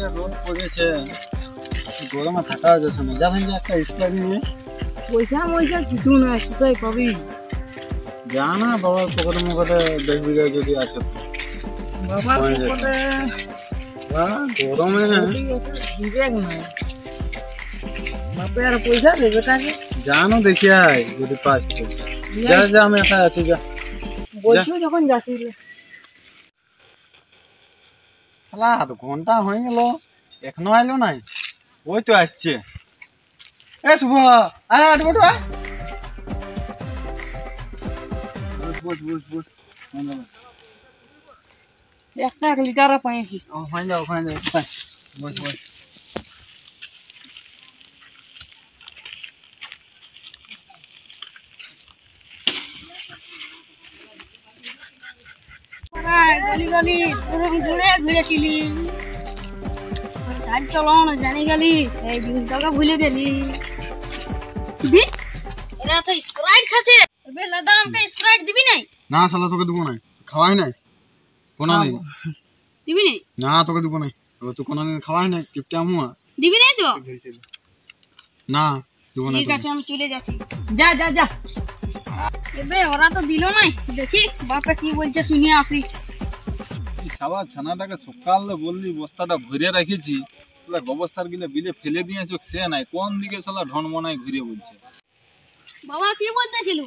যে রোদ পড়েছে, গরমে থাকা যাচ্ছে না। যাবেন যে একটা স্প্রাইট নিয়ে। পয়সা ময়সা কিছু না, কোথায় পাবি? যা না বাবার পকেটে মুখে দেখবি যদি আছে। বাবা পকেটে গরমে দিবে না। বাপে আর পয়সা দেবে কাকে? জানো দেখি আয় যদি পাস তো। যা যা আমি একা আছি, যা বলছো যখন যাচ্ছি। শালা আধ ঘন্টা হয়ে গেল, এখনো আইলো নাই। ওই তো আসছে। এ শুভ, আয় আট বটু আয়। বস বস বস। একটা লিটার পাইছি। ওখানে যাও বস বস। গলি গলি ঘুরে ঘুরেছিলি, গাড়ি চালানো জানি গেলি, এই দিনটাকে ভুলে গেলি। এরা তো স্প্রাইট খাচ্ছে, এবার লাদা আমাকে স্প্রাইট দিবি নাই? না শালা তোকে দেবো নাই, খাওয়াই নাই কোনো দিন। দিবি নাই? না তোকে দেবো নাই, তুই কোনোদিন খাওয়াই নাই। কিপটা আমুয়া দিবি নাই তো? না দেবো না। ঠিক আছে, আমি চলে যাচ্ছি। যা যা যা। এবার ওরা তো দিল নাই, দেখি বাপে কি বলছে শুনিয়ে আসি। সাবা ছানাটাকে সকালে বললি বস্তাটা ভরে রেখেছি, গোবর সার গিলে বিলে ফেলে দিয়েছে, সে নাই কোন দিকে শালা ঢনমনায় ঘুরে বলছে। বাবা কি বলতেছিল?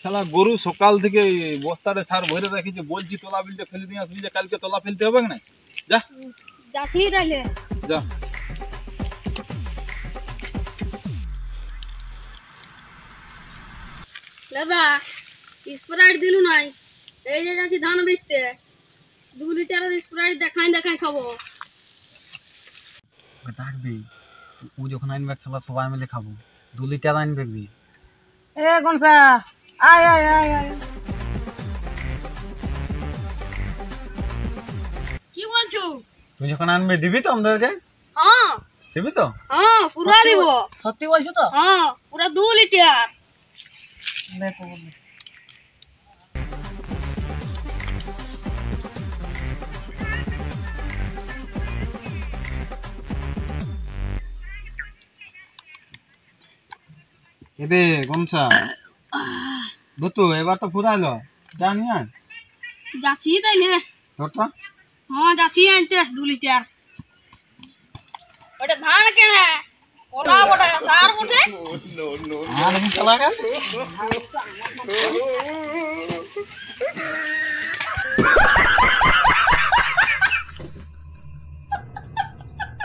শালা গরু সকাল থেকে বস্তাটা সার ভরে রেখেছে, বলছি তোলা বিলতে ফেলে দিয়ে আসবি, যে কালকে তোলা ফেলতে হবে না। যা যাচ্ছি তাহলে। যা। দাদা স্প্রাইট দিলু নাই, এই যে যাচ্ছি ধান বেচতে, 2 লিটারের স্প্রাইট দেখাই দেখাই খাবো। ডাকবি, ও যখন আনবে শালা সবাই মিলে খাবো। 2 লিটার আনবে। এ গনসা, আয় আয় আয় আয়। কি বলছো? তুই যখন আনবে দিবি তো আমাদেরকে? হ্যাঁ দিবি তো? হ্যাঁ পুরা দিব। সত্যি বলছো তো? হ্যাঁ পুরা 2 লিটার। নে তো বল। এবে গমছা বুতু এবার তো ফুরাইলো, জানি আর যাচ্ছি তাইলে। তোরটা? হ্যাঁ যাচ্ছি আনতে 2 লিটার। ওটা ধান কেন ওটা ওটা সার বটে। আর আমি চালা গেল।